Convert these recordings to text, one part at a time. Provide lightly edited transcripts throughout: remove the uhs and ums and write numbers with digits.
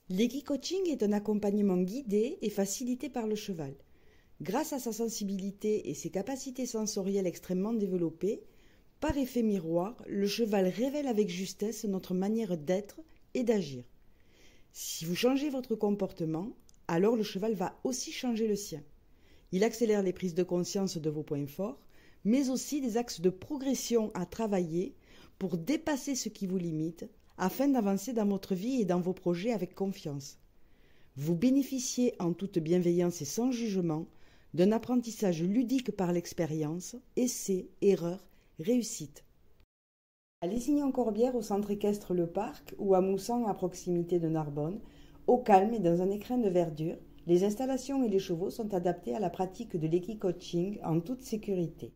L'équicoaching est un accompagnement guidé et facilité par le cheval. Grâce à sa sensibilité et ses capacités sensorielles extrêmement développées, par effet miroir, le cheval révèle avec justesse notre manière d'être et d'agir. Si vous changez votre comportement, alors le cheval va aussi changer le sien. Il accélère les prises de conscience de vos points forts, mais aussi des axes de progression à travailler pour dépasser ce qui vous limite, afin d'avancer dans votre vie et dans vos projets avec confiance. Vous bénéficiez en toute bienveillance et sans jugement d'un apprentissage ludique par l'expérience, essai, erreur, réussite. À Lézignan-Corbière au centre équestre Le Parc ou à Moussan à proximité de Narbonne, au calme et dans un écrin de verdure, les installations et les chevaux sont adaptés à la pratique de l'équicoaching en toute sécurité.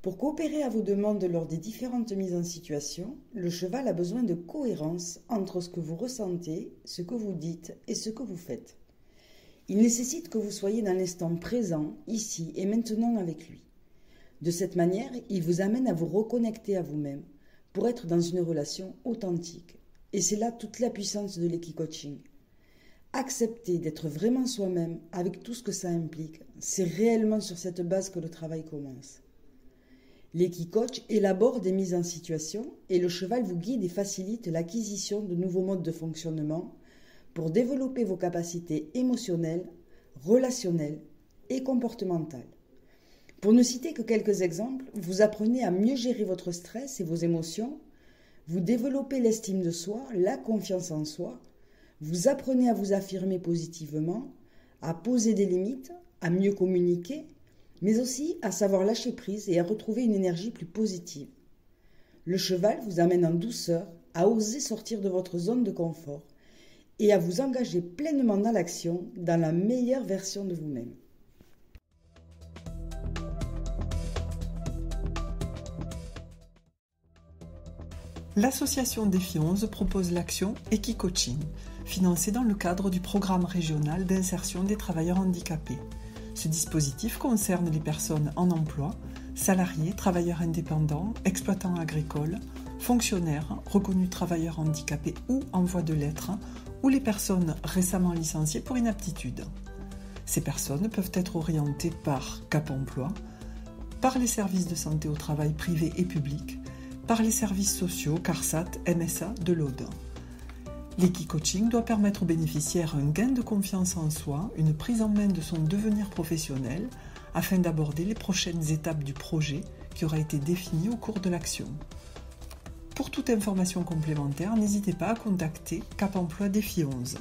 Pour coopérer à vos demandes lors des différentes mises en situation, le cheval a besoin de cohérence entre ce que vous ressentez, ce que vous dites et ce que vous faites. Il nécessite que vous soyez dans l'instant présent, ici et maintenant avec lui. De cette manière, il vous amène à vous reconnecter à vous-même pour être dans une relation authentique. Et c'est là toute la puissance de l'équicoaching. Accepter d'être vraiment soi-même avec tout ce que ça implique, c'est réellement sur cette base que le travail commence. L'équicoach élabore des mises en situation et le cheval vous guide et facilite l'acquisition de nouveaux modes de fonctionnement pour développer vos capacités émotionnelles, relationnelles et comportementales. Pour ne citer que quelques exemples, vous apprenez à mieux gérer votre stress et vos émotions, vous développez l'estime de soi, la confiance en soi, vous apprenez à vous affirmer positivement, à poser des limites, à mieux communiquer, mais aussi à savoir lâcher prise et à retrouver une énergie plus positive. Le cheval vous amène en douceur à oser sortir de votre zone de confort et à vous engager pleinement dans l'action, dans la meilleure version de vous-même. L'association Défi 11 propose l'action Equicoaching, financée dans le cadre du programme régional d'insertion des travailleurs handicapés. Ce dispositif concerne les personnes en emploi, salariés, travailleurs indépendants, exploitants agricoles, fonctionnaires, reconnus travailleurs handicapés ou en voie de l'être, ou les personnes récemment licenciées pour inaptitude. Ces personnes peuvent être orientées par Cap Emploi, par les services de santé au travail privés et publics, par les services sociaux CARSAT, MSA de l'Aude. L'équicoaching doit permettre aux bénéficiaires un gain de confiance en soi, une prise en main de son devenir professionnel, afin d'aborder les prochaines étapes du projet qui aura été défini au cours de l'action. Pour toute information complémentaire, n'hésitez pas à contacter Cap Emploi Défi 11.